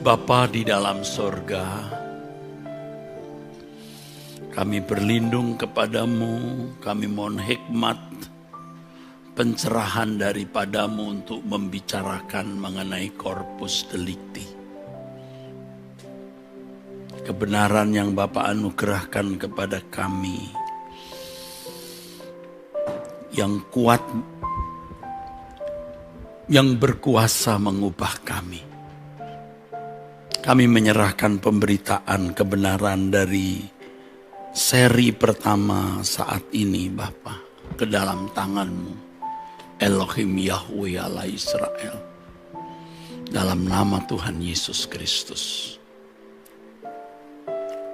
Bapa di dalam sorga, kami berlindung kepadamu, kami mohon hikmat, pencerahan daripadamu untuk membicarakan mengenai corpus delicti. Kebenaran yang Bapa anugerahkan kepada kami, yang kuat, yang berkuasa mengubah kami. Kami menyerahkan pemberitaan kebenaran dari seri pertama saat ini, Bapa, ke dalam tangan-Mu, Elohim Yahweh Allah Israel. Dalam nama Tuhan Yesus Kristus.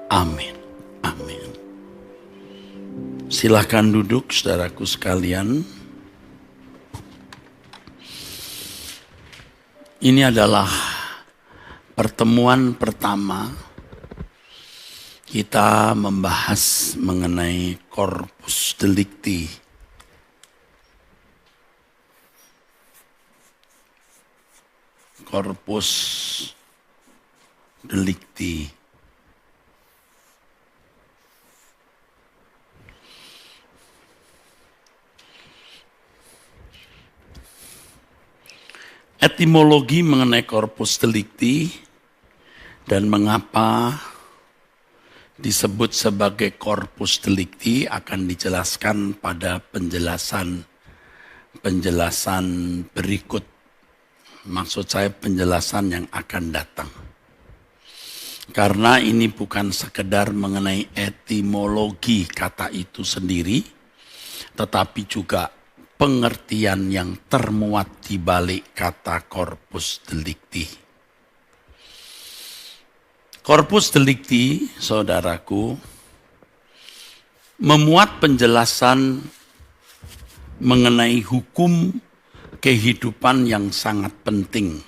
Amin. Amin. Silakan duduk, saudaraku sekalian. Ini adalah pertemuan pertama kita membahas mengenai corpus delicti. Corpus delicti. Etimologi mengenai corpus delicti dan mengapa disebut sebagai corpus delicti akan dijelaskan pada penjelasan berikut. Maksud saya penjelasan yang akan datang. Karena ini bukan sekedar mengenai etimologi kata itu sendiri, tetapi juga pengertian yang termuat di balik kata corpus delicti. Corpus delicti, saudaraku, memuat penjelasan mengenai hukum kehidupan yang sangat penting.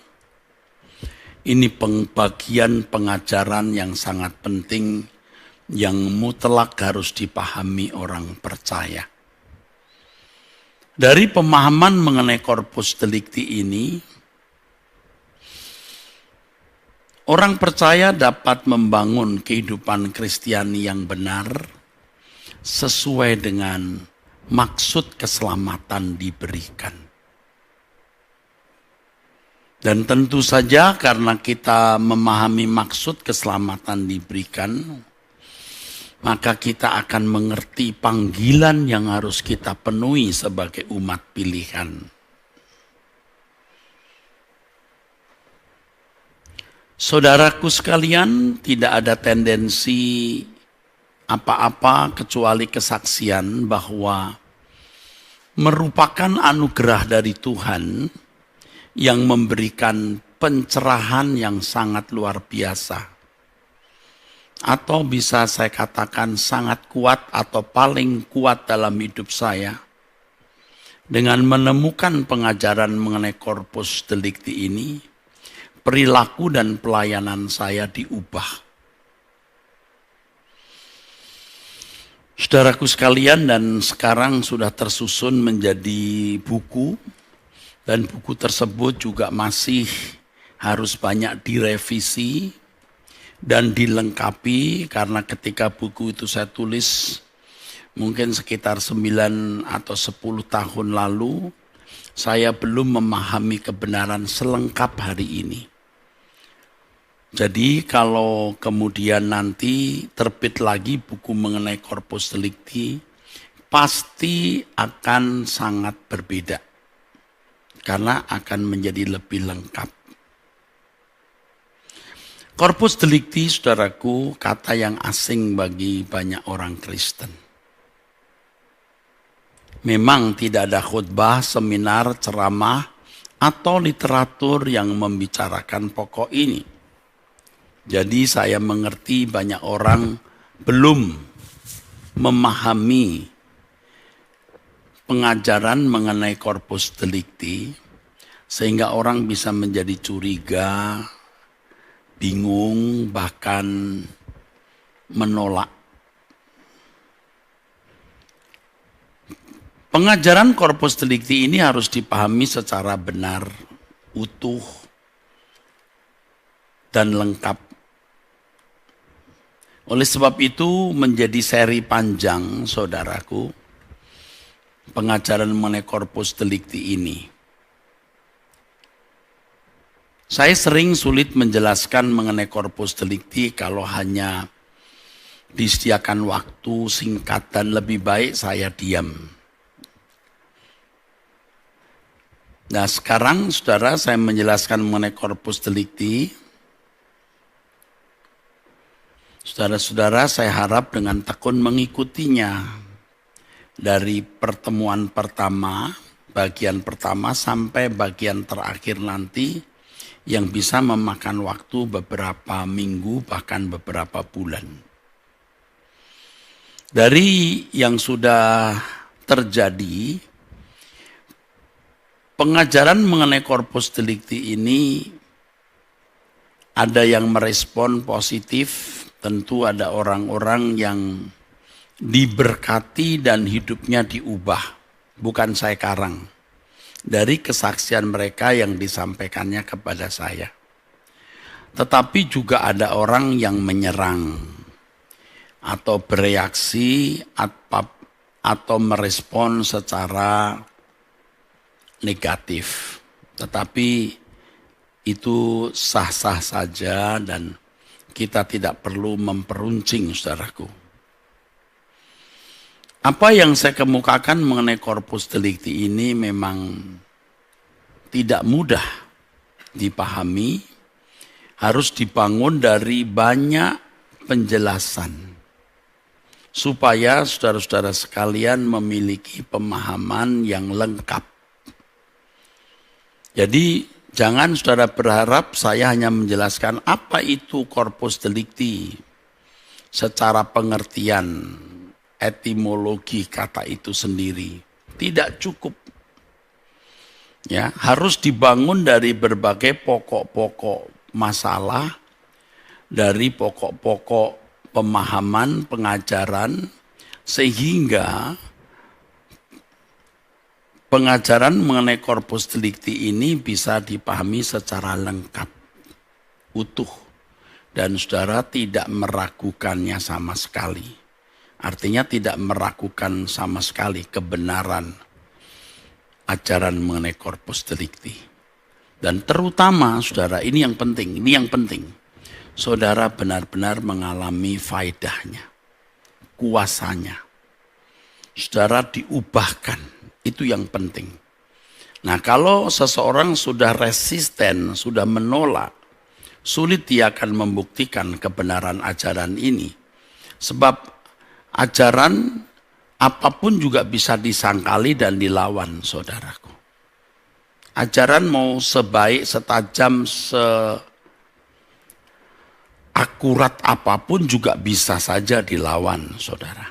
Ini bagian pengajaran yang sangat penting yang mutlak harus dipahami orang percaya. Dari pemahaman mengenai corpus delicti ini, orang percaya dapat membangun kehidupan Kristiani yang benar sesuai dengan maksud keselamatan diberikan. Dan tentu saja karena kita memahami maksud keselamatan diberikan, maka kita akan mengerti panggilan yang harus kita penuhi sebagai umat pilihan. Saudaraku sekalian, tidak ada tendensi apa-apa kecuali kesaksian bahwa merupakan anugerah dari Tuhan yang memberikan pencerahan yang sangat luar biasa. Atau bisa saya katakan sangat kuat atau paling kuat dalam hidup saya. Dengan menemukan pengajaran mengenai corpus delicti ini, perilaku dan pelayanan saya diubah. Saudaraku sekalian, dan sekarang sudah tersusun menjadi buku, dan buku tersebut juga masih harus banyak direvisi dan dilengkapi, karena ketika buku itu saya tulis mungkin sekitar 9 atau 10 tahun lalu, saya belum memahami kebenaran selengkap hari ini. Jadi kalau kemudian nanti terbit lagi buku mengenai corpus delicti, pasti akan sangat berbeda. Karena akan menjadi lebih lengkap. Corpus delicti, saudaraku, kata yang asing bagi banyak orang Kristen. Memang tidak ada khutbah, seminar, ceramah, atau literatur yang membicarakan pokok ini. Jadi saya mengerti banyak orang belum memahami pengajaran mengenai corpus delicti, sehingga orang bisa menjadi curiga, bingung, bahkan menolak. Pengajaran corpus delicti ini harus dipahami secara benar, utuh, dan lengkap. Oleh sebab itu menjadi seri panjang, saudaraku, pengajaran mengenai corpus delicti ini. Saya sering sulit menjelaskan mengenai corpus delicti kalau hanya disediakan waktu singkat dan lebih baik saya diam. Nah sekarang saudara saya menjelaskan mengenai corpus delicti. Saudara-saudara saya harap dengan tekun mengikutinya dari pertemuan pertama, bagian pertama sampai bagian terakhir nanti yang bisa memakan waktu beberapa minggu bahkan beberapa bulan. Dari yang sudah terjadi, pengajaran mengenai corpus delicti ini ada yang merespon positif, tentu ada orang-orang yang diberkati dan hidupnya diubah, bukan saya karang. Dari kesaksian mereka yang disampaikannya kepada saya. Tetapi juga ada orang yang menyerang atau bereaksi atau merespon secara negatif. Tetapi itu sah-sah saja dan kita tidak perlu memperuncing, saudaraku. Apa yang saya kemukakan mengenai corpus delicti ini memang tidak mudah dipahami, harus dibangun dari banyak penjelasan, supaya saudara-saudara sekalian memiliki pemahaman yang lengkap. Jadi jangan saudara berharap saya hanya menjelaskan apa itu corpus delicti secara pengertian etimologi kata itu sendiri. Tidak cukup. Ya, harus dibangun dari berbagai pokok-pokok masalah, dari pokok-pokok pemahaman, pengajaran, sehingga pengajaran mengenai corpus delicti ini bisa dipahami secara lengkap, utuh, dan saudara tidak meragukannya sama sekali. Artinya tidak meragukan sama sekali kebenaran ajaran mengenai corpus delicti. Dan terutama saudara, ini yang penting, saudara benar-benar mengalami faedahnya, kuasanya. Saudara diubahkan, itu yang penting. Nah kalau seseorang sudah resisten, sudah menolak, sulit dia akan membuktikan kebenaran ajaran ini. Sebab ajaran apapun juga bisa disangkali dan dilawan, saudaraku. Ajaran mau sebaik, setajam, seakurat apapun juga bisa saja dilawan, saudara.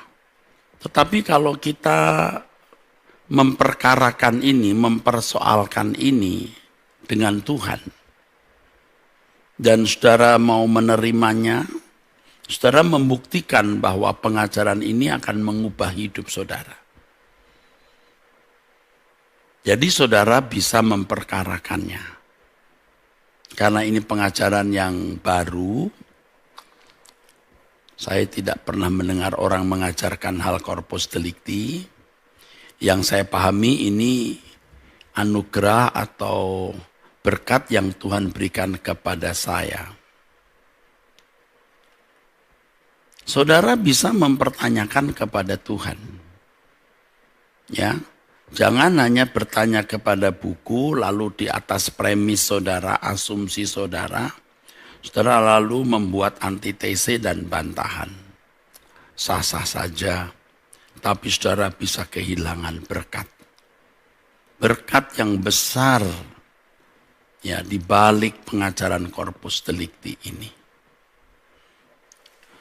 Tetapi kalau kita memperkarakan ini, mempersoalkan ini dengan Tuhan, dan saudara mau menerimanya, saudara membuktikan bahwa pengajaran ini akan mengubah hidup saudara. Jadi saudara bisa memperkarakannya. Karena ini pengajaran yang baru, saya tidak pernah mendengar orang mengajarkan hal corpus delicti. Yang saya pahami ini anugerah atau berkat yang Tuhan berikan kepada saya. Saudara bisa mempertanyakan kepada Tuhan. Ya, jangan hanya bertanya kepada buku lalu di atas premis saudara, asumsi saudara, saudara lalu membuat antitese dan bantahan. Sah-sah saja, tapi saudara bisa kehilangan berkat. Berkat yang besar ya di balik pengajaran corpus delicti ini.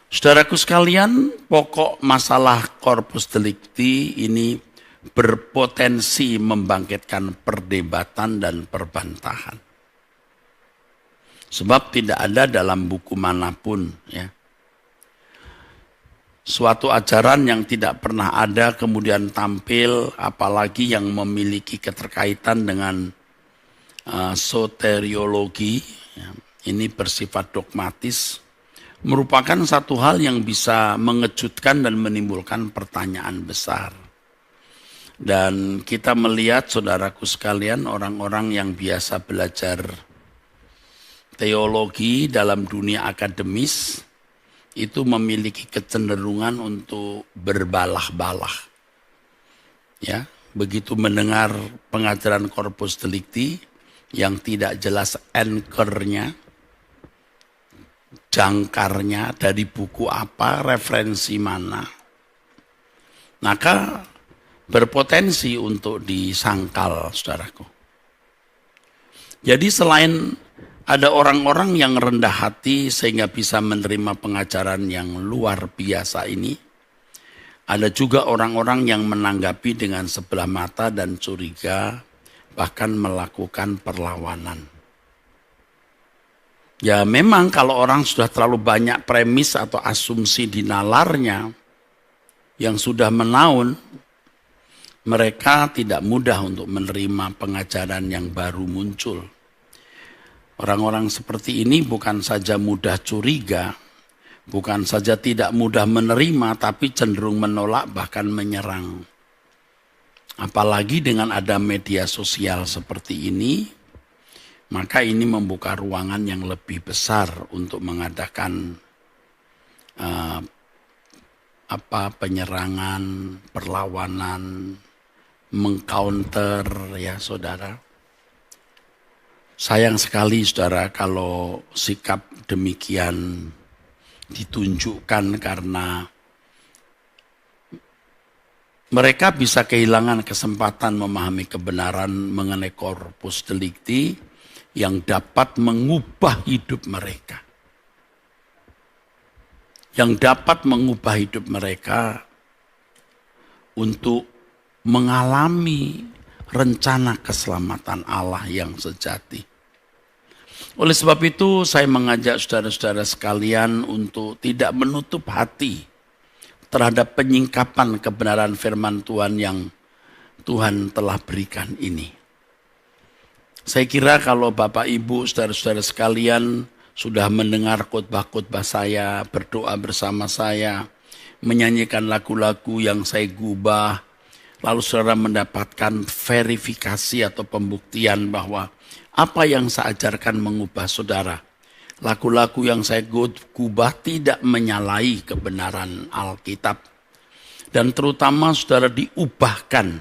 Saudaraku sekalian, pokok masalah corpus delicti ini berpotensi membangkitkan perdebatan dan perbantahan. Sebab tidak ada dalam buku manapun ya, suatu ajaran yang tidak pernah ada kemudian tampil, apalagi yang memiliki keterkaitan dengan soteriologi, ya, ini bersifat dogmatis, merupakan satu hal yang bisa mengejutkan dan menimbulkan pertanyaan besar. Dan kita melihat, saudaraku sekalian, orang-orang yang biasa belajar teologi dalam dunia akademis, itu memiliki kecenderungan untuk berbalah-balah. Ya, begitu mendengar pengajaran Corpus Delicti yang tidak jelas anchor-nya, jangkarnya, dari buku apa, referensi mana, maka berpotensi untuk disangkal, saudaraku. Jadi selain ada orang-orang yang rendah hati sehingga bisa menerima pengajaran yang luar biasa ini, ada juga orang-orang yang menanggapi dengan sebelah mata dan curiga, bahkan melakukan perlawanan. Ya memang kalau orang sudah terlalu banyak premis atau asumsi di nalarnya yang sudah menaun, mereka tidak mudah untuk menerima pengajaran yang baru muncul. Orang-orang seperti ini bukan saja mudah curiga, bukan saja tidak mudah menerima, tapi cenderung menolak bahkan menyerang. Apalagi dengan ada media sosial seperti ini, maka ini membuka ruangan yang lebih besar untuk mengadakan penyerangan, perlawanan, mengcounter, ya saudara. Sayang sekali saudara kalau sikap demikian ditunjukkan karena mereka bisa kehilangan kesempatan memahami kebenaran mengenai Corpus Delicti yang dapat mengubah hidup mereka. Yang dapat mengubah hidup mereka untuk mengalami rencana keselamatan Allah yang sejati. Oleh sebab itu saya mengajak saudara-saudara sekalian untuk tidak menutup hati terhadap penyingkapan kebenaran firman Tuhan yang Tuhan telah berikan ini. Saya kira kalau Bapak Ibu, saudara-saudara sekalian sudah mendengar khotbah-khotbah saya, berdoa bersama saya, menyanyikan lagu-lagu yang saya gubah, lalu saudara mendapatkan verifikasi atau pembuktian bahwa apa yang saya ajarkan mengubah saudara. Lagu-lagu yang saya gubah tidak menyalahi kebenaran Alkitab. Dan terutama saudara diubahkan,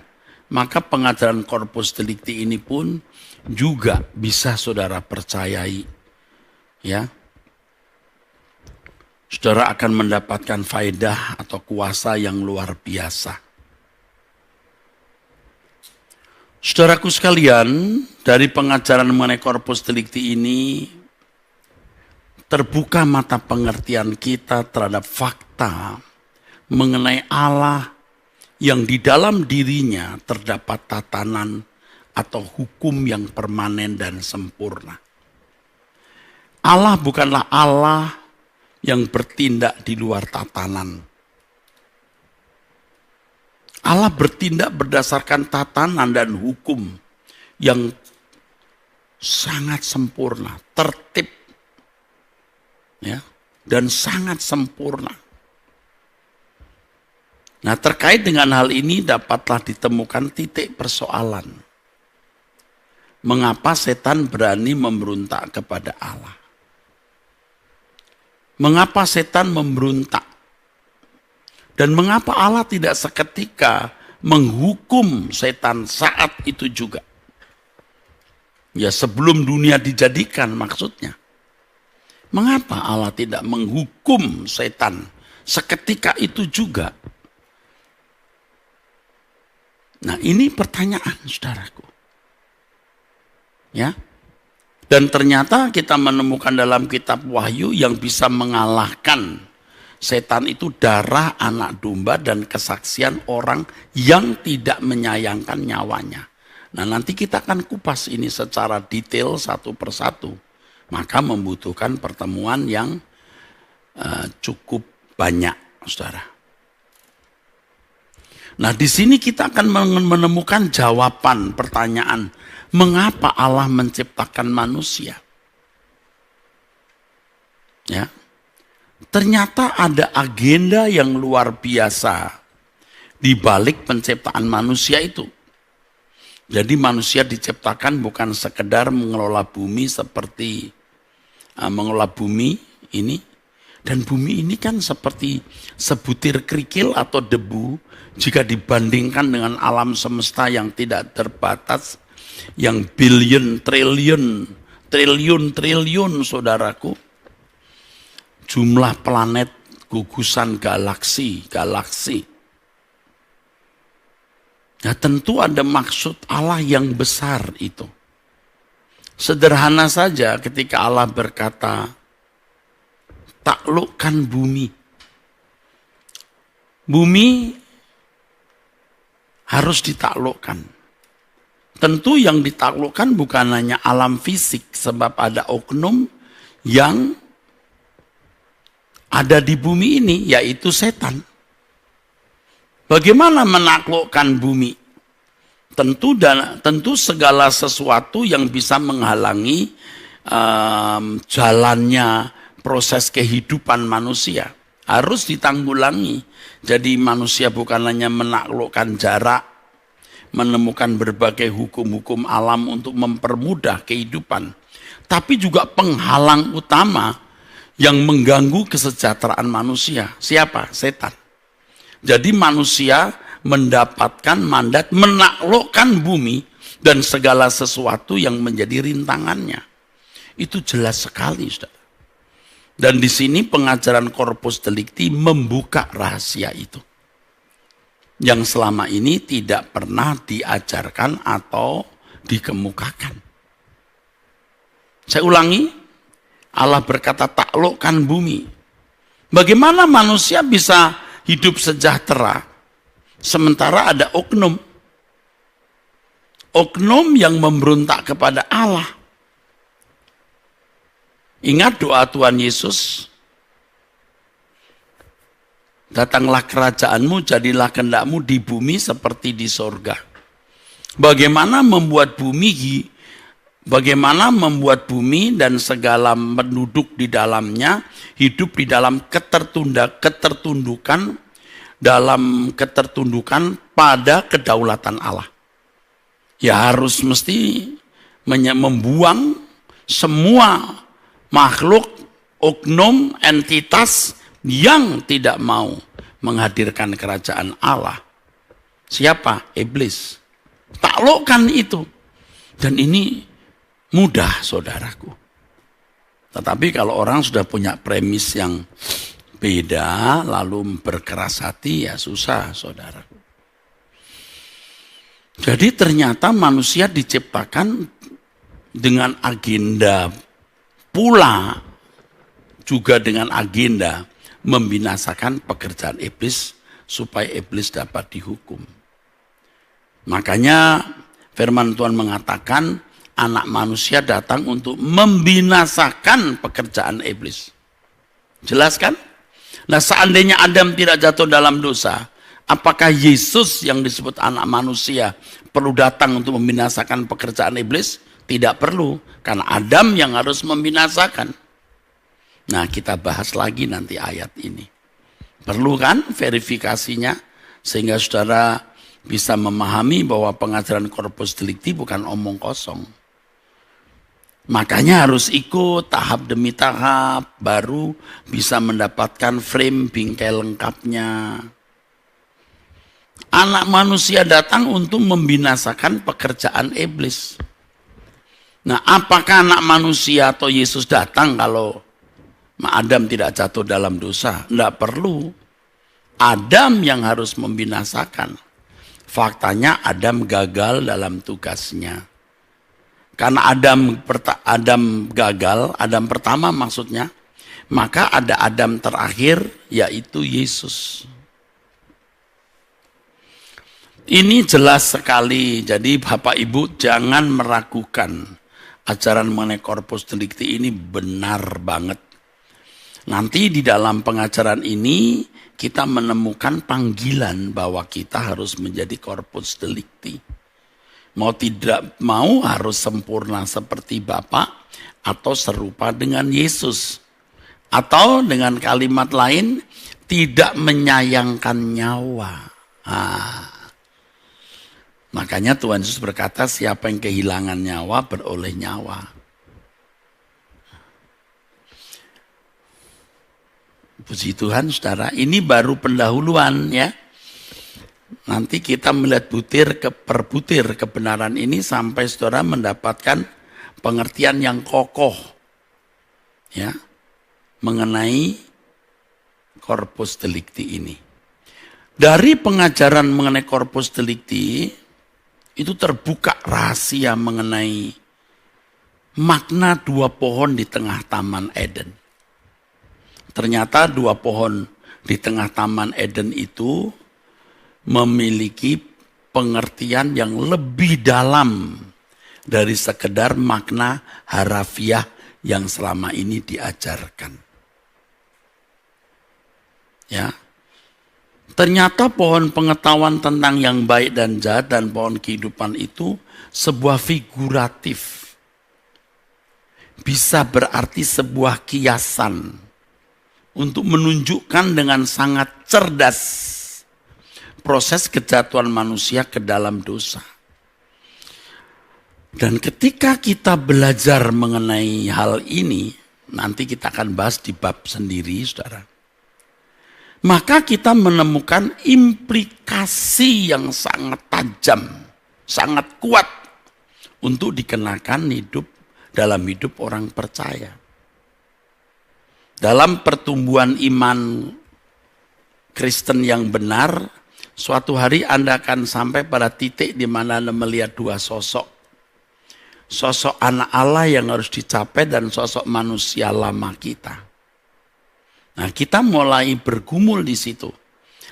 maka pengajaran Corpus Delicti ini pun juga bisa saudara percayai. Ya, saudara akan mendapatkan faedah atau kuasa yang luar biasa. Saudaraku sekalian, dari pengajaran mengenai Corpus Delicti ini terbuka mata pengertian kita terhadap fakta mengenai Allah yang di dalam dirinya terdapat tatanan atau hukum yang permanen dan sempurna. Allah bukanlah Allah yang bertindak di luar tatanan. Allah bertindak berdasarkan tatanan dan hukum yang sangat sempurna, tertib, ya, dan sangat sempurna. Nah, terkait dengan hal ini dapatlah ditemukan titik persoalan. Mengapa setan berani memberontak kepada Allah? Mengapa setan memberontak? Dan mengapa Allah tidak seketika menghukum setan saat itu juga? Ya sebelum dunia dijadikan maksudnya. Mengapa Allah tidak menghukum setan seketika itu juga? Nah ini pertanyaan saudaraku. Ya. Dan ternyata kita menemukan dalam kitab Wahyu yang bisa mengalahkan setan itu darah anak domba dan kesaksian orang yang tidak menyayangkan nyawanya. Nah nanti kita akan kupas ini secara detail satu persatu. Maka membutuhkan pertemuan yang cukup banyak, saudara. Nah di sini kita akan menemukan jawaban pertanyaan, mengapa Allah menciptakan manusia? Ya. Ternyata ada agenda yang luar biasa di balik penciptaan manusia itu. Jadi manusia diciptakan bukan sekedar mengelola bumi seperti mengelola bumi ini. Dan bumi ini kan seperti sebutir kerikil atau debu jika dibandingkan dengan alam semesta yang tidak terbatas, yang billion, triliun, saudaraku. Jumlah planet, gugusan galaksi. Ya tentu ada maksud Allah yang besar itu. Sederhana saja ketika Allah berkata, taklukkan bumi. Bumi harus ditaklukkan. Tentu yang ditaklukkan bukan hanya alam fisik, sebab ada oknum yang ada di bumi ini, yaitu setan. Bagaimana menaklukkan bumi? Tentu segala sesuatu yang bisa menghalangi jalannya proses kehidupan manusia harus ditanggulangi. Jadi manusia bukan hanya menaklukkan jarak, menemukan berbagai hukum-hukum alam untuk mempermudah kehidupan, tapi juga penghalang utama yang mengganggu kesejahteraan manusia. Siapa? Setan. Jadi manusia mendapatkan mandat menaklukkan bumi dan segala sesuatu yang menjadi rintangannya. Itu jelas sekali, saudara. Dan di sini pengajaran Corpus Delicti membuka rahasia itu, yang selama ini tidak pernah diajarkan atau dikemukakan. Saya ulangi, Allah berkata taklukkan bumi. Bagaimana manusia bisa hidup sejahtera sementara ada oknum yang memberontak kepada Allah? Ingat doa Tuhan Yesus, datanglah kerajaanmu, jadilah kehendakmu di bumi seperti di sorga. Bagaimana membuat bumi dan segala penduduk di dalamnya hidup di dalam ketertundukan pada kedaulatan Allah. Ya harus mesti membuang semua makhluk, oknum, entitas yang tidak mau menghadirkan kerajaan Allah. Siapa? Iblis. Taklukkan itu. Dan ini mudah, saudaraku. Tetapi kalau orang sudah punya premis yang beda, lalu berkeras hati, ya susah, saudaraku. Jadi ternyata manusia diciptakan dengan agenda pula, juga dengan agenda membinasakan pekerjaan iblis supaya iblis dapat dihukum. Makanya firman Tuhan mengatakan anak manusia datang untuk membinasakan pekerjaan iblis. Jelas kan? Nah, seandainya Adam tidak jatuh dalam dosa, apakah Yesus yang disebut anak manusia perlu datang untuk membinasakan pekerjaan iblis? Tidak perlu, karena Adam yang harus membinasakan. Nah, kita bahas lagi nanti ayat ini. Perlu kan verifikasinya, sehingga saudara bisa memahami bahwa pengajaran Corpus Delicti bukan omong kosong. Makanya harus ikut tahap demi tahap, baru bisa mendapatkan frame bingkai lengkapnya. Anak manusia datang untuk membinasakan pekerjaan iblis. Nah, apakah anak manusia atau Yesus datang kalau Adam tidak jatuh dalam dosa? Tidak perlu. Adam yang harus membinasakan. Faktanya Adam gagal dalam tugasnya. Karena Adam gagal, Adam pertama maksudnya, maka ada Adam terakhir, yaitu Yesus. Ini jelas sekali, jadi Bapak Ibu jangan meragukan. Ajaran mengenai Corpus Delicti ini benar banget. Nanti di dalam pengajaran ini kita menemukan panggilan bahwa kita harus menjadi Corpus Delicti. Mau tidak mau harus sempurna seperti Bapa atau serupa dengan Yesus. Atau dengan kalimat lain, tidak menyayangkan nyawa. Makanya Tuhan Yesus berkata, siapa yang kehilangan nyawa beroleh nyawa. Puji Tuhan saudara, ini baru pendahuluan ya. Nanti kita melihat butir per butir kebenaran ini sampai saudara mendapatkan pengertian yang kokoh ya mengenai corpus delicti ini. Dari pengajaran mengenai corpus delicti itu terbuka rahasia mengenai makna dua pohon di tengah Taman Eden. Ternyata dua pohon di tengah Taman Eden itu memiliki pengertian yang lebih dalam dari sekedar makna harafiah yang selama ini diajarkan. Ya, ternyata pohon pengetahuan tentang yang baik dan jahat dan pohon kehidupan itu sebuah figuratif. Bisa berarti sebuah kiasan untuk menunjukkan dengan sangat cerdas proses kejatuhan manusia ke dalam dosa. Dan ketika kita belajar mengenai hal ini, nanti kita akan bahas di bab sendiri, saudara. Maka kita menemukan implikasi yang sangat tajam, sangat kuat untuk dikenakan dalam hidup orang percaya. Dalam pertumbuhan iman Kristen yang benar, suatu hari Anda akan sampai pada titik di mana Anda melihat dua sosok. Sosok anak Allah yang harus dicapai dan sosok manusia lama kita. Nah, kita mulai bergumul di situ.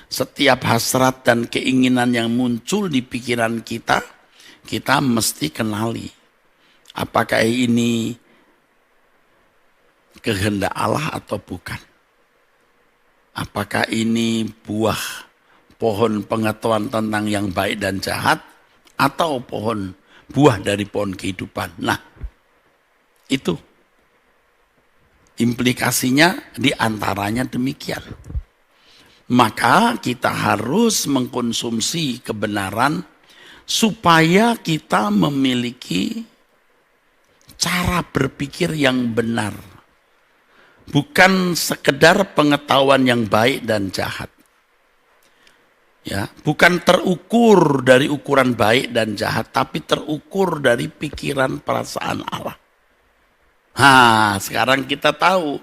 Setiap hasrat dan keinginan yang muncul di pikiran kita, kita mesti kenali. Apakah ini kehendak Allah atau bukan? Apakah ini buah pohon pengetahuan tentang yang baik dan jahat, atau buah dari pohon kehidupan? Nah, itu. Implikasinya diantaranya demikian. Maka kita harus mengkonsumsi kebenaran supaya kita memiliki cara berpikir yang benar. Bukan sekedar pengetahuan yang baik dan jahat. Ya, bukan terukur dari ukuran baik dan jahat, tapi terukur dari pikiran perasaan Allah. Sekarang kita tahu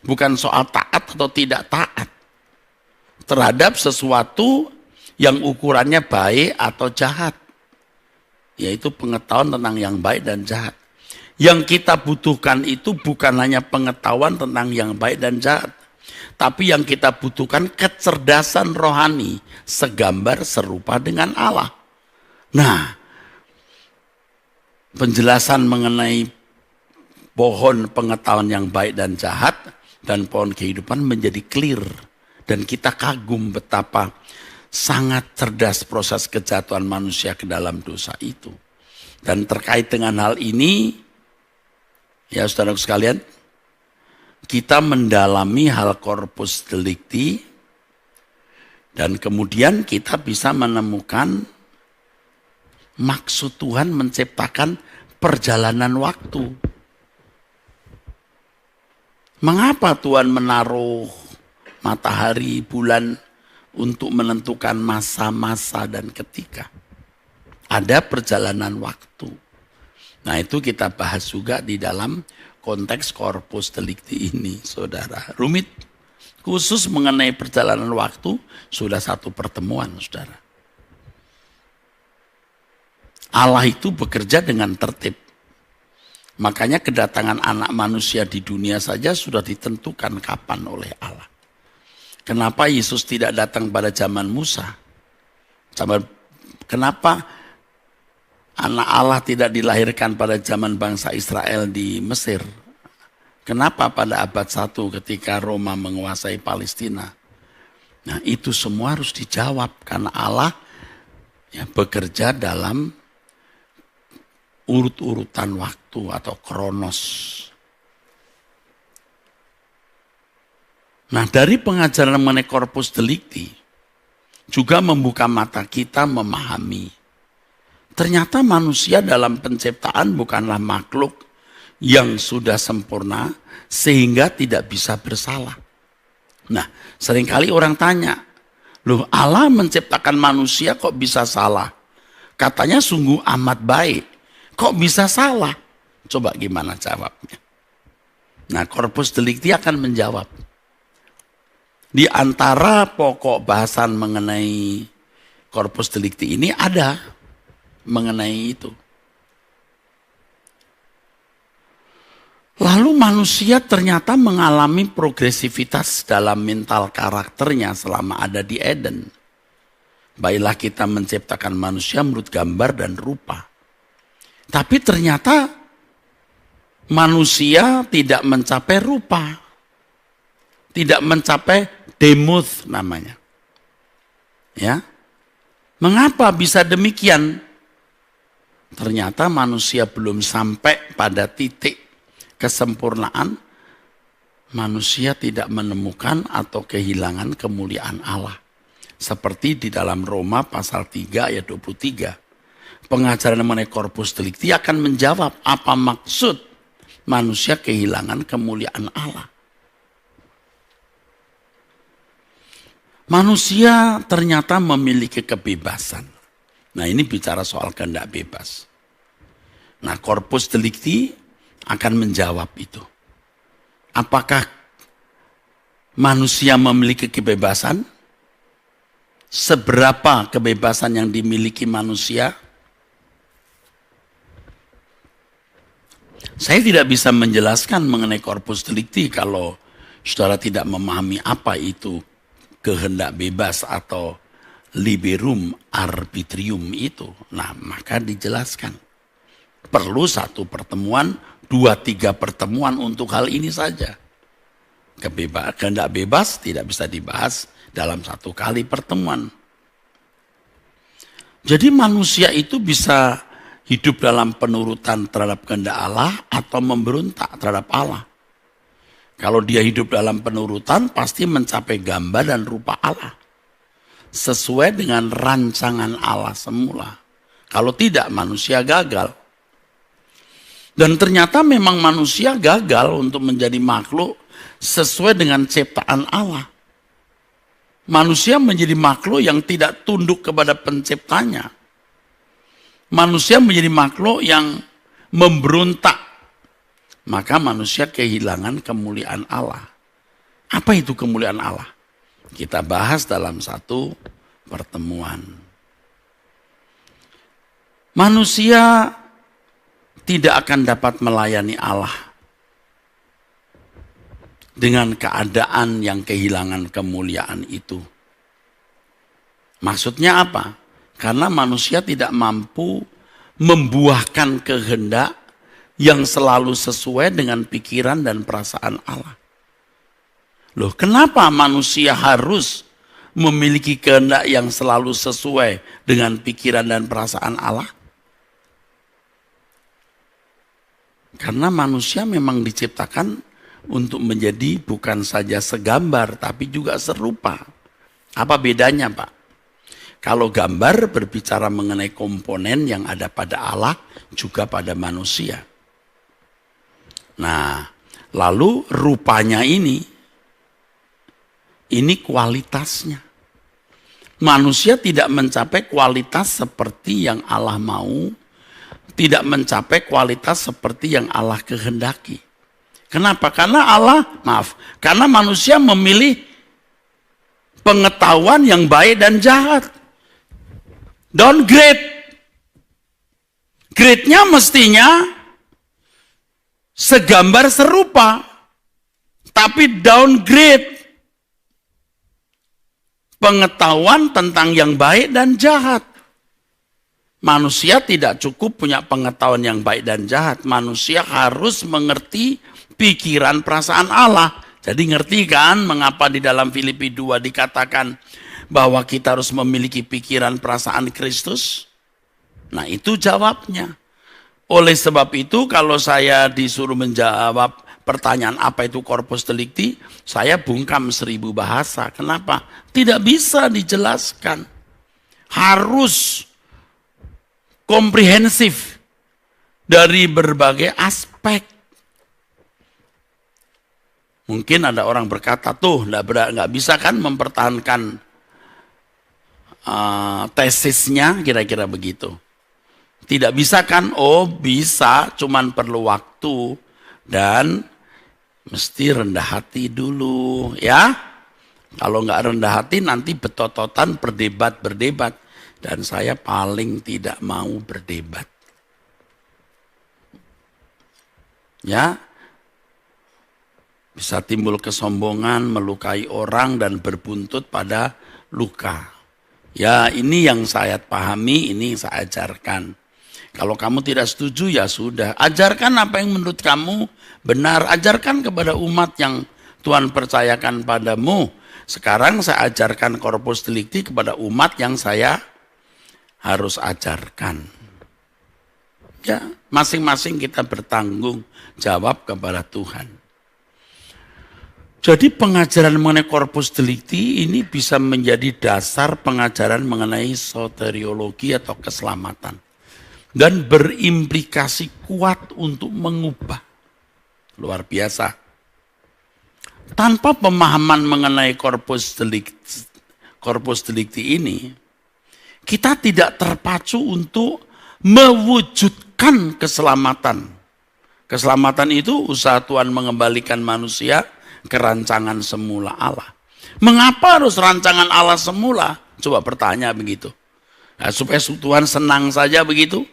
bukan soal taat atau tidak taat terhadap sesuatu yang ukurannya baik atau jahat, yaitu pengetahuan tentang yang baik dan jahat. Yang kita butuhkan itu bukan hanya pengetahuan tentang yang baik dan jahat, tapi yang kita butuhkan kecerdasan rohani segambar serupa dengan Allah. Nah, penjelasan mengenai pohon pengetahuan yang baik dan jahat dan pohon kehidupan menjadi clear. Dan kita kagum betapa sangat cerdas proses kejatuhan manusia ke dalam dosa itu. Dan terkait dengan hal ini, ya saudara sekalian, kita mendalami hal corpus delicti dan kemudian kita bisa menemukan maksud Tuhan menciptakan perjalanan waktu. Mengapa Tuhan menaruh matahari, bulan untuk menentukan masa-masa dan ketika? Ada perjalanan waktu. Nah, itu kita bahas juga di dalam konteks corpus delicti ini, saudara. Rumit. Khusus mengenai perjalanan waktu, sudah satu pertemuan, saudara. Allah itu bekerja dengan tertib. Makanya kedatangan anak manusia di dunia saja sudah ditentukan kapan oleh Allah. Kenapa Yesus tidak datang pada zaman Musa? Kenapa anak Allah tidak dilahirkan pada zaman bangsa Israel di Mesir? Kenapa pada abad 1 ketika Roma menguasai Palestina? Nah, itu semua harus dijawab karena Allah bekerja dalam urut-urutan waktu atau kronos. Nah, dari pengajaran mengenai corpus delicti juga membuka mata kita memahami. Ternyata manusia dalam penciptaan bukanlah makhluk yang sudah sempurna sehingga tidak bisa bersalah. Nah, seringkali orang tanya, loh Allah menciptakan manusia kok bisa salah? Katanya sungguh amat baik, kok bisa salah? Coba gimana jawabnya? Nah, corpus delicti akan menjawab. Di antara pokok bahasan mengenai corpus delicti ini ada mengenai itu. Lalu manusia ternyata mengalami progresivitas dalam mental karakternya selama ada di Eden. Baiklah kita menciptakan manusia menurut gambar dan rupa. Tapi ternyata manusia tidak mencapai rupa. Tidak mencapai demuth namanya. Ya. Mengapa bisa demikian? Ternyata manusia belum sampai pada titik kesempurnaan. Manusia tidak menemukan atau kehilangan kemuliaan Allah. Seperti di dalam Roma pasal 3 ayat 23. Pengajaran mengenai corpus delicti akan menjawab apa maksud manusia kehilangan kemuliaan Allah. Manusia ternyata memiliki kebebasan. Nah, ini bicara soal kehendak bebas. Nah, corpus delicti akan menjawab itu. Apakah manusia memiliki kebebasan? Seberapa kebebasan yang dimiliki manusia? Saya tidak bisa menjelaskan mengenai corpus delicti kalau saudara tidak memahami apa itu kehendak bebas atau liberum arbitrium itu. Nah, maka dijelaskan. Perlu satu pertemuan, 2-3 pertemuan untuk hal ini saja. Kehendak bebas tidak bisa dibahas dalam satu kali pertemuan. Jadi manusia itu bisa hidup dalam penurutan terhadap kehendak Allah atau memberontak terhadap Allah. Kalau dia hidup dalam penurutan, pasti mencapai gambar dan rupa Allah. Sesuai dengan rancangan Allah semula. Kalau tidak, manusia gagal. Dan ternyata memang manusia gagal untuk menjadi makhluk sesuai dengan ciptaan Allah. Manusia menjadi makhluk yang tidak tunduk kepada penciptanya. Manusia menjadi makhluk yang memberontak. Maka manusia kehilangan kemuliaan Allah. Apa itu kemuliaan Allah? Kita bahas dalam satu pertemuan. Manusia tidak akan dapat melayani Allah dengan keadaan yang kehilangan kemuliaan itu. Maksudnya apa? Karena manusia tidak mampu membuahkan kehendak yang selalu sesuai dengan pikiran dan perasaan Allah. Loh, kenapa manusia harus memiliki kehendak yang selalu sesuai dengan pikiran dan perasaan Allah? Karena manusia memang diciptakan untuk menjadi bukan saja segambar, tapi juga serupa. Apa bedanya, Pak? Kalau gambar berbicara mengenai komponen yang ada pada Allah, juga pada manusia. Nah, lalu rupanya ini kualitasnya. Manusia tidak mencapai kualitas seperti yang Allah mau, tidak mencapai kualitas seperti yang Allah kehendaki. Kenapa? Karena manusia memilih pengetahuan yang baik dan jahat. Downgrade. Grade-nya mestinya segambar serupa, tapi downgrade pengetahuan tentang yang baik dan jahat. Manusia tidak cukup punya pengetahuan yang baik dan jahat. Manusia harus mengerti pikiran perasaan Allah. Jadi ngerti kan mengapa di dalam Filipi 2 dikatakan bahwa kita harus memiliki pikiran perasaan Kristus? Nah, itu jawabnya. Oleh sebab itu kalau saya disuruh menjawab pertanyaan apa itu corpus delicti, saya bungkam 1000 bahasa. Kenapa? Tidak bisa dijelaskan. Harus komprehensif dari berbagai aspek. Mungkin ada orang berkata, tuh nggak bisa kan mempertahankan tesisnya, kira-kira begitu. Tidak bisa kan? Oh bisa, cuman perlu waktu dan mesti rendah hati dulu ya. Kalau nggak rendah hati nanti betototan berdebat. Dan saya paling tidak mau berdebat. Ya, bisa timbul kesombongan, melukai orang dan berbuntut pada luka. Ya ini yang saya pahami, ini yang saya ajarkan. Kalau kamu tidak setuju ya sudah, ajarkan apa yang menurut kamu benar, ajarkan kepada umat yang Tuhan percayakan padamu. Sekarang saya ajarkan corpus delicti kepada umat yang saya harus ajarkan. Ya, masing-masing kita bertanggung jawab kepada Tuhan. Jadi pengajaran mengenai corpus delicti ini bisa menjadi dasar pengajaran mengenai soteriologi atau keselamatan. Dan berimplikasi kuat untuk mengubah. Luar biasa. Tanpa pemahaman mengenai corpus delicti ini, kita tidak terpacu untuk mewujudkan keselamatan. Keselamatan itu usaha Tuhan mengembalikan manusia ke rancangan semula Allah. Mengapa harus rancangan Allah semula? Coba bertanya begitu. Nah, supaya Tuhan senang saja begitu?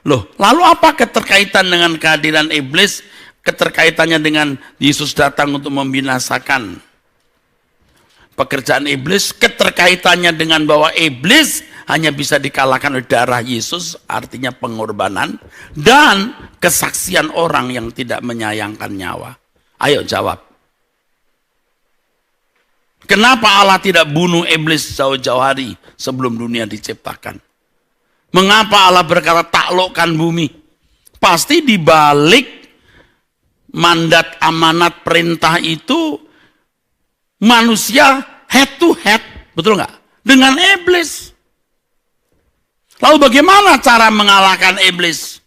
Loh, lalu apa keterkaitan dengan kehadiran iblis? Keterkaitannya dengan Yesus datang untuk membinasakan pekerjaan iblis? Keterkaitannya dengan bahwa iblis hanya bisa dikalahkan oleh darah Yesus, artinya pengorbanan, dan kesaksian orang yang tidak menyayangkan nyawa. Ayo jawab. Kenapa Allah tidak bunuh iblis jauh-jauh hari sebelum dunia diciptakan? Mengapa Allah berkata taklukkan bumi? Pasti di balik mandat, amanat, perintah itu manusia head to head, betul nggak? Dengan iblis. Lalu bagaimana cara mengalahkan iblis?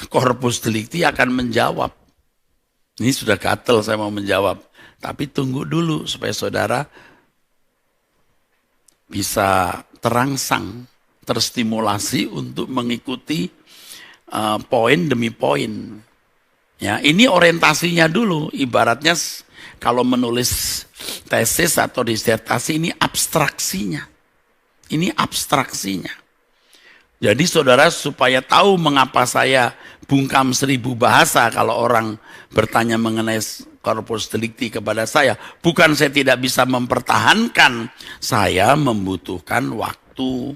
Corpus delicti akan menjawab. Ini sudah gatel saya mau menjawab. Tapi tunggu dulu supaya saudara bisa terangsang, terstimulasi untuk mengikuti poin demi poin. Ya, ini orientasinya dulu. Ibaratnya kalau menulis tesis atau disertasi ini abstraksinya. Ini abstraksinya. Jadi saudara supaya tahu mengapa saya bungkam 1000 bahasa kalau orang bertanya mengenai corpus delicti kepada saya. Bukan saya tidak bisa mempertahankan. Saya membutuhkan waktu,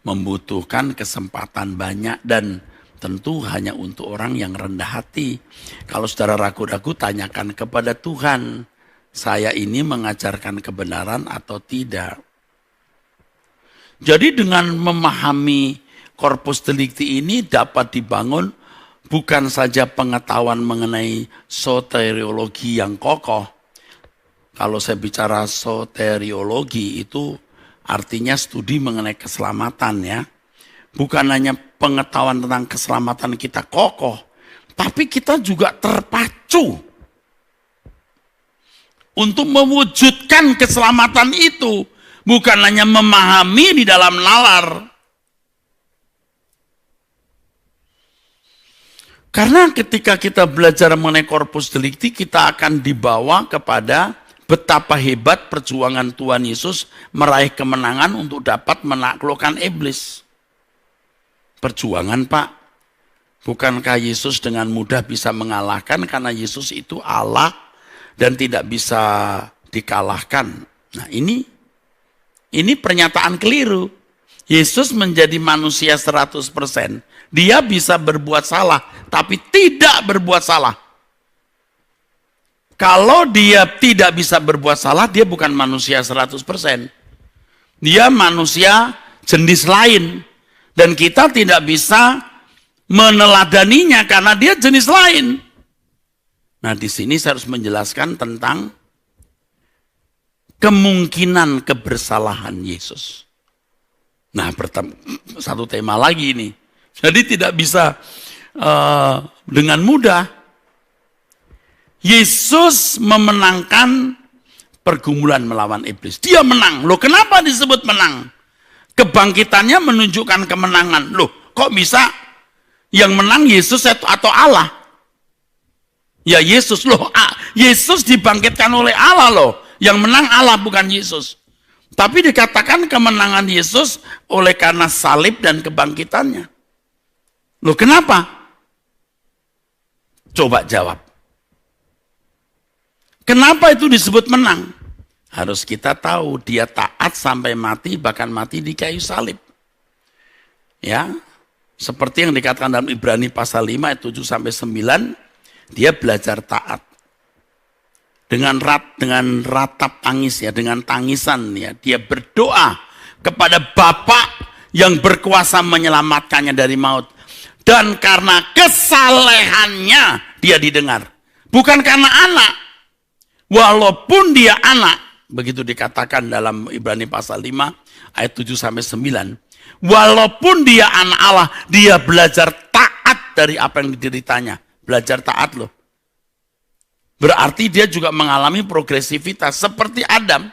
membutuhkan kesempatan banyak dan tentu hanya untuk orang yang rendah hati. Kalau saudara ragu-ragu tanyakan kepada Tuhan. Saya ini mengajarkan kebenaran atau tidak. Jadi dengan memahami corpus delicti ini dapat dibangun bukan saja pengetahuan mengenai soteriologi yang kokoh. Kalau saya bicara soteriologi itu artinya studi mengenai keselamatan ya. Bukan hanya pengetahuan tentang keselamatan kita kokoh, tapi kita juga terpacu untuk mewujudkan keselamatan itu. Bukan hanya memahami di dalam nalar. Karena ketika kita belajar mengenai corpus delicti, kita akan dibawa kepada betapa hebat perjuangan Tuhan Yesus meraih kemenangan untuk dapat menaklukkan iblis. Perjuangan Pak, bukankah Yesus dengan mudah bisa mengalahkan karena Yesus itu Allah dan tidak bisa dikalahkan. Nah ini pernyataan keliru. Yesus menjadi manusia 100%. Dia bisa berbuat salah, tapi tidak berbuat salah. Kalau dia tidak bisa berbuat salah, dia bukan manusia 100%. Dia manusia jenis lain. Dan kita tidak bisa meneladaninya karena dia jenis lain. Nah, di sini saya harus menjelaskan tentang kemungkinan kebersalahan Yesus. Nah, satu tema lagi ini. Jadi tidak bisa dengan mudah. Yesus memenangkan pergumulan melawan iblis. Dia menang. Loh, kenapa disebut menang? Kebangkitannya menunjukkan kemenangan. Loh, kok bisa yang menang Yesus atau Allah? Ya Yesus loh. Yesus dibangkitkan oleh Allah loh. Yang menang Allah bukan Yesus. Tapi dikatakan kemenangan Yesus oleh karena salib dan kebangkitannya. Loh, kenapa? Coba jawab. Kenapa itu disebut menang? Harus kita tahu dia taat sampai mati, bahkan mati di kayu salib. Ya, seperti yang dikatakan dalam Ibrani pasal 5 ayat 7 sampai 9, dia belajar taat. Dengan ratap tangis ya, dengan tangisan ya, dia berdoa kepada Bapa yang berkuasa menyelamatkannya dari maut. Dan karena kesalehannya dia didengar. Bukan karena anak. Walaupun dia anak, begitu dikatakan dalam Ibrani pasal 5 ayat 7 sampai 9. Walaupun dia anak Allah, dia belajar taat dari apa yang dideritanya. Belajar taat loh. Berarti dia juga mengalami progresivitas seperti Adam.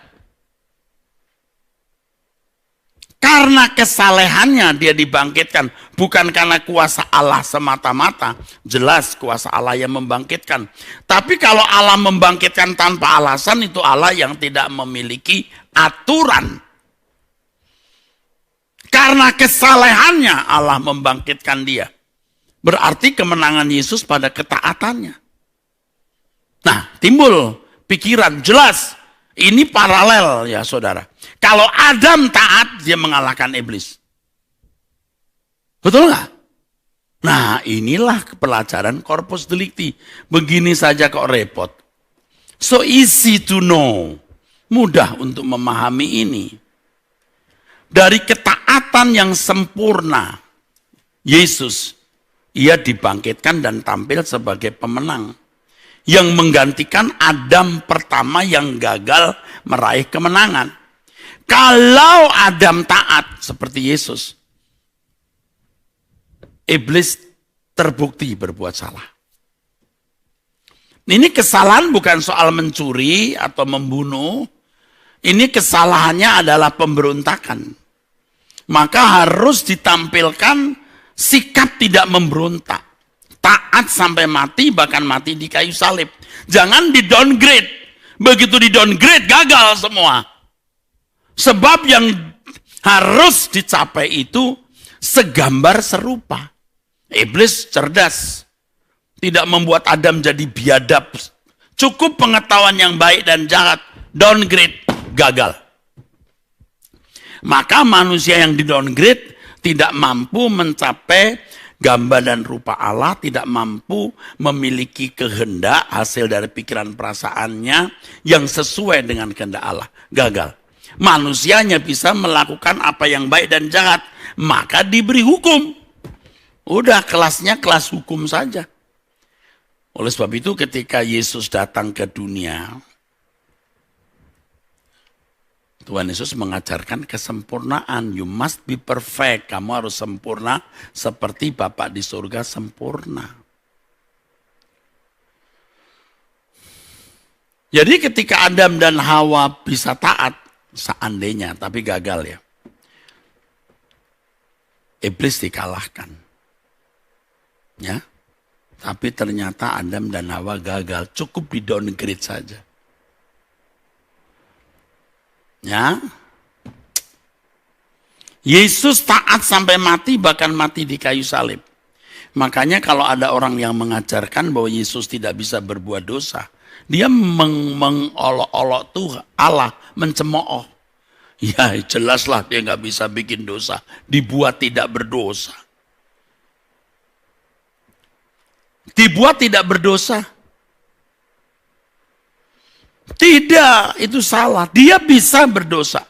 Karena kesalehannya dia dibangkitkan, bukan karena kuasa Allah semata-mata. Jelas kuasa Allah yang membangkitkan. Tapi kalau Allah membangkitkan tanpa alasan, itu Allah yang tidak memiliki aturan. Karena kesalehannya Allah membangkitkan dia. Berarti kemenangan Yesus pada ketaatannya. Nah, timbul pikiran jelas. Ini paralel ya saudara. Kalau Adam taat, dia mengalahkan iblis. Betul nggak? Nah, inilah pelajaran corpus delicti. Begini saja kok repot. So easy to know. Mudah untuk memahami ini. Dari ketaatan yang sempurna, Yesus, ia dibangkitkan dan tampil sebagai pemenang. Yang menggantikan Adam pertama yang gagal meraih kemenangan. Kalau Adam taat seperti Yesus, iblis terbukti berbuat salah. Ini kesalahan bukan soal mencuri atau membunuh. Ini kesalahannya adalah pemberontakan. Maka harus ditampilkan sikap tidak memberontak. Taat sampai mati, bahkan mati di kayu salib. Jangan di downgrade. Begitu di downgrade, gagal semua. Sebab yang harus dicapai itu segambar serupa. Iblis cerdas. Tidak membuat Adam jadi biadab. Cukup pengetahuan yang baik dan jahat. Downgrade, gagal. Maka manusia yang di downgrade tidak mampu mencapai gambar dan rupa Allah, tidak mampu memiliki kehendak hasil dari pikiran perasaannya yang sesuai dengan kehendak Allah. Gagal. Manusianya bisa melakukan apa yang baik dan jahat, maka diberi hukum. Udah kelasnya kelas hukum saja. Oleh sebab itu ketika Yesus datang ke dunia, Tuhan Yesus mengajarkan kesempurnaan. You must be perfect. Kamu harus sempurna seperti Bapa di surga sempurna. Jadi ketika Adam dan Hawa bisa taat, seandainya, tapi gagal ya. Iblis dikalahkan. Ya. Tapi ternyata Adam dan Hawa gagal. Cukup di downgrade saja. Ya, Yesus taat sampai mati, bahkan mati di kayu salib. Makanya kalau ada orang yang mengajarkan bahwa Yesus tidak bisa berbuat dosa, dia mengolok-olok Tuhan, Allah, mencemooh. Ya jelaslah dia nggak bisa bikin dosa, dibuat tidak berdosa. Dibuat tidak berdosa. Tidak, itu salah. Dia bisa berdosa.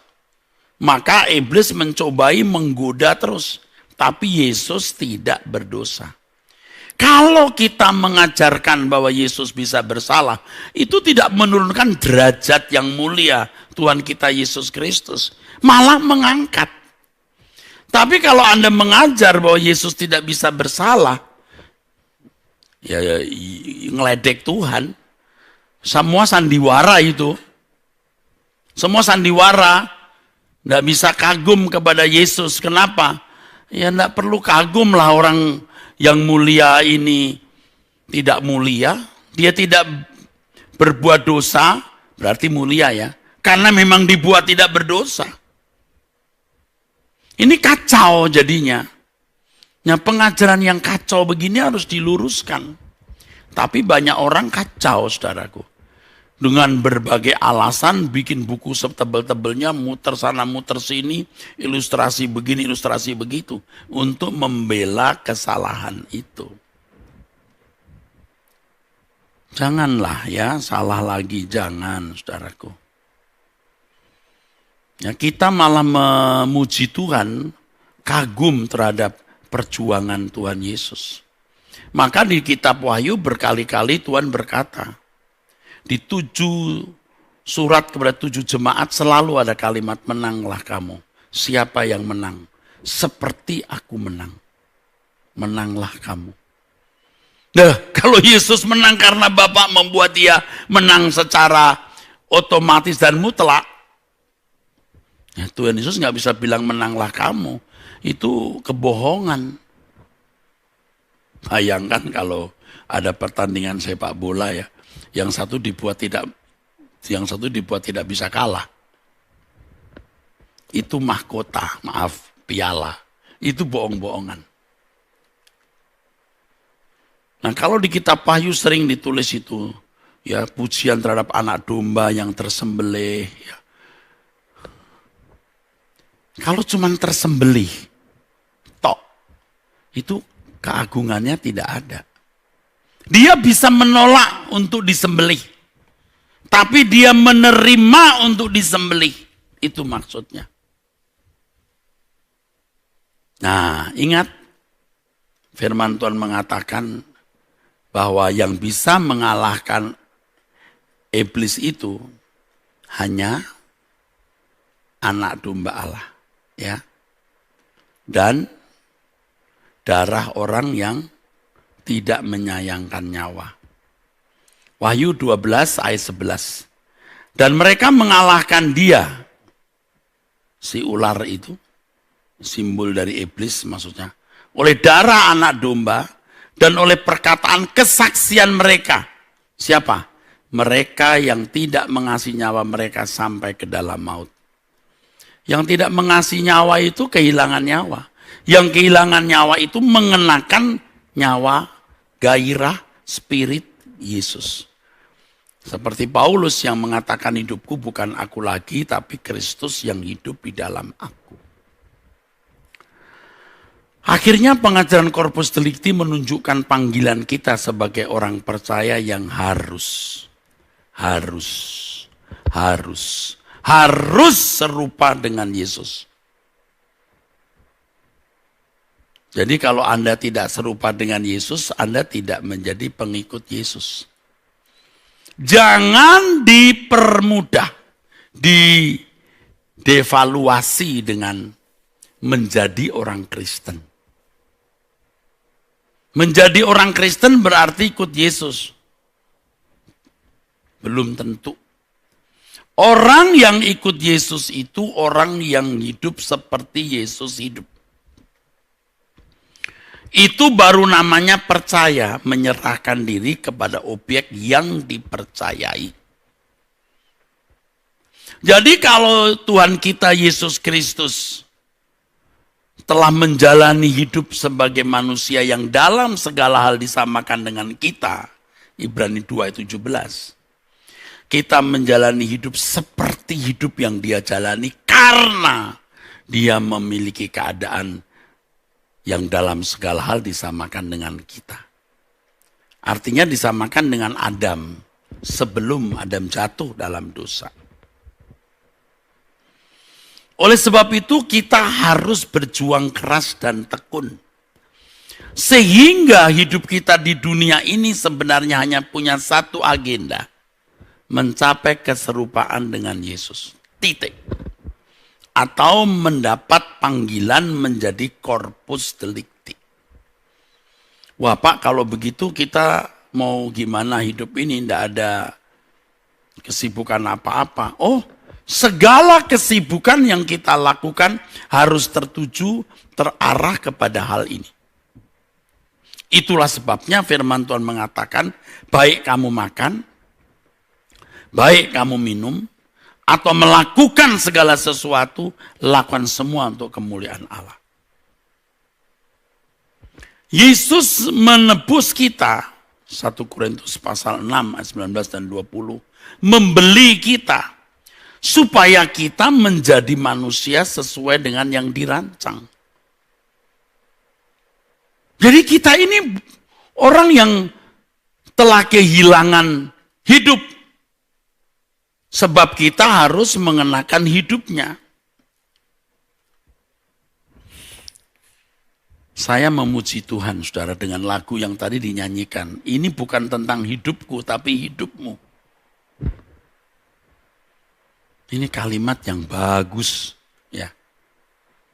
Maka iblis mencobai menggoda terus. Tapi Yesus tidak berdosa. Kalau kita mengajarkan bahwa Yesus bisa bersalah, itu tidak menurunkan derajat yang mulia Tuhan kita Yesus Kristus, malah mengangkat. Tapi kalau Anda mengajar bahwa Yesus tidak bisa bersalah, ya ngeledek Tuhan. Semua sandiwara itu. Semua sandiwara nggak bisa kagum kepada Yesus. Kenapa? Ya nggak perlu kagum lah orang yang mulia ini tidak mulia. Dia tidak berbuat dosa, berarti mulia ya. Karena memang dibuat tidak berdosa. Ini kacau jadinya. Nah, pengajaran yang kacau begini harus diluruskan. Tapi banyak orang kacau, saudaraku. Dengan berbagai alasan bikin buku setebel-tebelnya, muter sana muter sini, ilustrasi begini, ilustrasi begitu, untuk membela kesalahan itu. Janganlah ya, salah lagi, jangan saudaraku. Ya, kita malah memuji Tuhan, kagum terhadap perjuangan Tuhan Yesus. Maka di kitab Wahyu berkali-kali Tuhan berkata, di 7 surat kepada 7 jemaat selalu ada kalimat menanglah kamu. Siapa yang menang? Seperti aku menang. Menanglah kamu. Nah, kalau Yesus menang karena Bapa membuat dia menang secara otomatis dan mutlak, ya, Tuhan Yesus nggak bisa bilang menanglah kamu. Itu kebohongan. Bayangkan kalau ada pertandingan sepak bola ya. Yang satu dibuat tidak bisa kalah. Itu mahkota, maaf, piala. Itu bohong-bohongan. Nah, kalau di kitab Wahyu sering ditulis itu, ya pujian terhadap anak domba yang tersembelih. Ya. Kalau cuma tersembelih, tok, itu keagungannya tidak ada. Dia bisa menolak untuk disembelih. Tapi dia menerima untuk disembelih. Itu maksudnya. Nah, ingat. Firman Tuhan mengatakan bahwa yang bisa mengalahkan iblis itu hanya anak domba Allah. Ya. Dan darah orang yang tidak menyayangkan nyawa. Wahyu 12 ayat 11. Dan mereka mengalahkan dia. Si ular itu. Simbol dari iblis maksudnya. Oleh darah anak domba. Dan oleh perkataan kesaksian mereka. Siapa? Mereka yang tidak mengasihi nyawa mereka sampai ke dalam maut. Yang tidak mengasihi nyawa itu kehilangan nyawa. Yang kehilangan nyawa itu mengenakan nyawa, gairah, spirit Yesus. Seperti Paulus yang mengatakan hidupku bukan aku lagi, tapi Kristus yang hidup di dalam aku. Akhirnya pengajaran Corpus Delicti menunjukkan panggilan kita sebagai orang percaya yang harus serupa dengan Yesus. Jadi kalau Anda tidak serupa dengan Yesus, Anda tidak menjadi pengikut Yesus. Jangan dipermudah, didevaluasi dengan menjadi orang Kristen. Menjadi orang Kristen berarti ikut Yesus. Belum tentu. Orang yang ikut Yesus itu orang yang hidup seperti Yesus hidup. Itu baru namanya percaya, menyerahkan diri kepada objek yang dipercayai. Jadi kalau Tuhan kita Yesus Kristus telah menjalani hidup sebagai manusia yang dalam segala hal disamakan dengan kita, Ibrani 2 ayat 17. Kita menjalani hidup seperti hidup yang dia jalani karena dia memiliki keadaan yang dalam segala hal disamakan dengan kita. Artinya disamakan dengan Adam sebelum Adam jatuh dalam dosa. Oleh sebab itu kita harus berjuang keras dan tekun. Sehingga hidup kita di dunia ini sebenarnya hanya punya satu agenda. Mencapai keserupaan dengan Yesus. Titik. Atau mendapat panggilan menjadi corpus delicti. Wah Pak, kalau begitu kita mau gimana hidup ini? Tidak ada kesibukan apa-apa. Oh, segala kesibukan yang kita lakukan harus terarah kepada hal ini. Itulah sebabnya firman Tuhan mengatakan, baik kamu makan, baik kamu minum, atau melakukan segala sesuatu, lakukan semua untuk kemuliaan Allah. Yesus menebus kita, 1 Korintus pasal 6 ayat 19 dan 20, membeli kita, supaya kita menjadi manusia sesuai dengan yang dirancang. Jadi kita ini orang yang telah kehilangan hidup. Sebab kita harus mengenakan hidupnya. Saya memuji Tuhan, saudara, dengan lagu yang tadi dinyanyikan. Ini bukan tentang hidupku, tapi hidupmu. Ini kalimat yang bagus.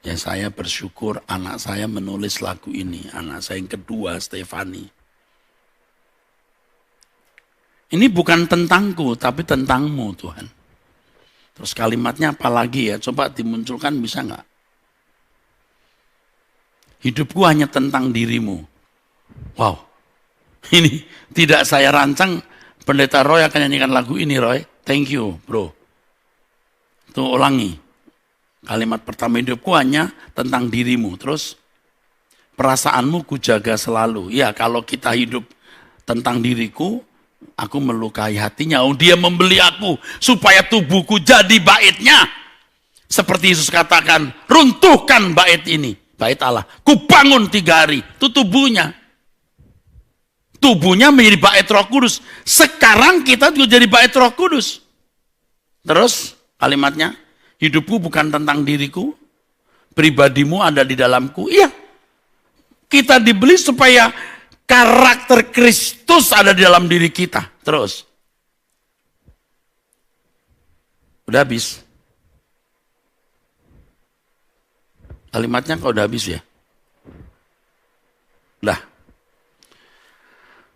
Ya, saya bersyukur anak saya menulis lagu ini. Anak saya yang kedua, Stefani. Ini bukan tentangku, tapi tentangmu Tuhan. Terus kalimatnya apa lagi ya? Coba dimunculkan bisa nggak? Hidupku hanya tentang dirimu. Wow, ini tidak saya rancang. Pendeta Roy akan nyanyikan lagu ini, Roy. Thank you, bro. Tuh ulangi. Kalimat pertama, hidupku hanya tentang dirimu. Terus, perasaanmu kujaga selalu. Ya, kalau kita hidup tentang diriku, aku melukai hatinya. Oh, dia membeli aku supaya tubuhku jadi baitnya. Seperti Yesus katakan, runtuhkan bait ini. Bait Allah. Kubangun 3 hari. Itu tubuhnya. Tubuhnya menjadi bait Roh Kudus. Sekarang kita juga jadi bait Roh Kudus. Terus kalimatnya, hidupku bukan tentang diriku. Pribadimu ada di dalamku. Iya. Kita dibeli supaya karakter Kristus ada di dalam diri kita. Terus. Udah habis. Kalimatnya kok udah habis ya? Udah.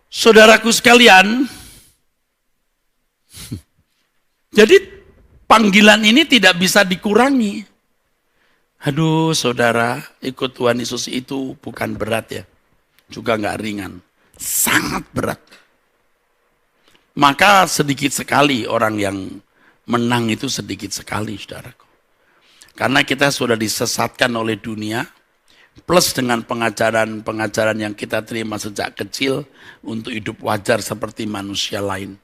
Saudaraku sekalian, jadi panggilan ini tidak bisa dikurangi. Aduh saudara, ikut Tuhan Yesus itu bukan berat ya. Juga nggak ringan, sangat berat. Maka sedikit sekali orang yang menang itu sedikit sekali, saudaraku. Karena kita sudah disesatkan oleh dunia, plus dengan pengajaran-pengajaran yang kita terima sejak kecil untuk hidup wajar seperti manusia lain.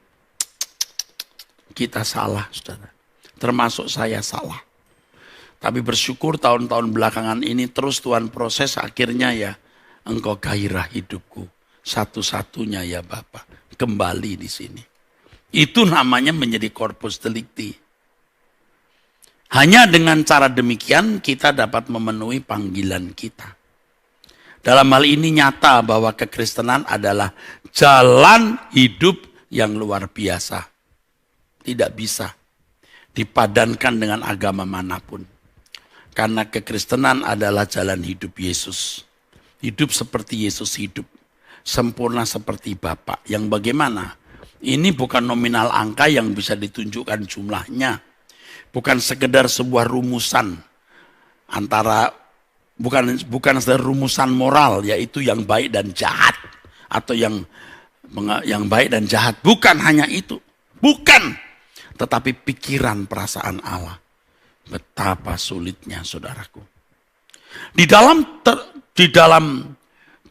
Kita salah, saudara. Termasuk saya salah. Tapi bersyukur tahun-tahun belakangan ini terus Tuhan proses, akhirnya ya, Engkau gairah hidupku, satu-satunya ya Bapa, kembali di sini. Itu namanya menjadi corpus delicti. Hanya dengan cara demikian kita dapat memenuhi panggilan kita. Dalam hal ini nyata bahwa kekristenan adalah jalan hidup yang luar biasa. Tidak bisa dipadankan dengan agama manapun. Karena kekristenan adalah jalan hidup Yesus. Hidup seperti Yesus hidup. Sempurna seperti Bapa. Yang bagaimana? Ini bukan nominal angka yang bisa ditunjukkan jumlahnya. Bukan sekedar sebuah rumusan. Bukan sekedar rumusan moral, yaitu yang baik dan jahat. Atau yang baik dan jahat. Bukan hanya itu. Bukan. Tetapi pikiran perasaan Allah. Betapa sulitnya saudaraku. Di dalam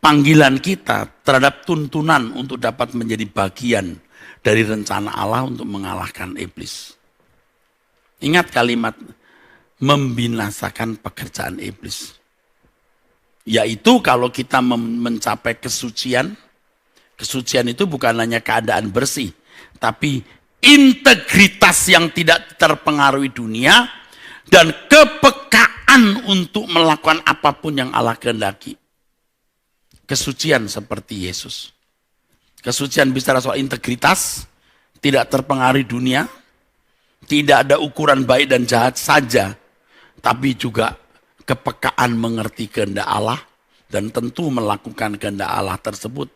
panggilan kita terhadap tuntunan untuk dapat menjadi bagian dari rencana Allah untuk mengalahkan iblis. Ingat kalimat membinasakan pekerjaan iblis. Yaitu kalau kita mencapai kesucian, kesucian itu bukan hanya keadaan bersih, tapi integritas yang tidak terpengaruhi dunia dan kepekaan untuk melakukan apapun yang Allah kehendaki. kesucian seperti Yesus. Kesucian bicara soal integritas, tidak terpengaruhi dunia, tidak ada ukuran baik dan jahat saja, tapi juga kepekaan mengerti kehendak Allah dan tentu melakukan kehendak Allah tersebut.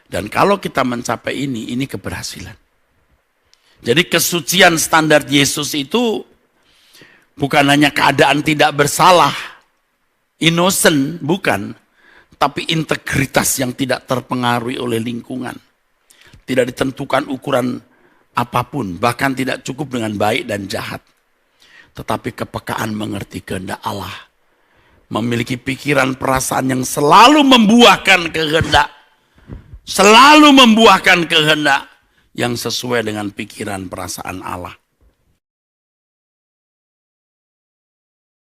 Dan kalau kita mencapai ini keberhasilan. Jadi kesucian standar Yesus itu bukan hanya keadaan tidak bersalah, innocent, bukan. Tapi integritas yang tidak terpengaruhi oleh lingkungan. Tidak ditentukan ukuran apapun, bahkan tidak cukup dengan baik dan jahat. Tetapi kepekaan mengerti kehendak Allah. Memiliki pikiran perasaan yang selalu membuahkan kehendak. Selalu membuahkan kehendak yang sesuai dengan pikiran perasaan Allah.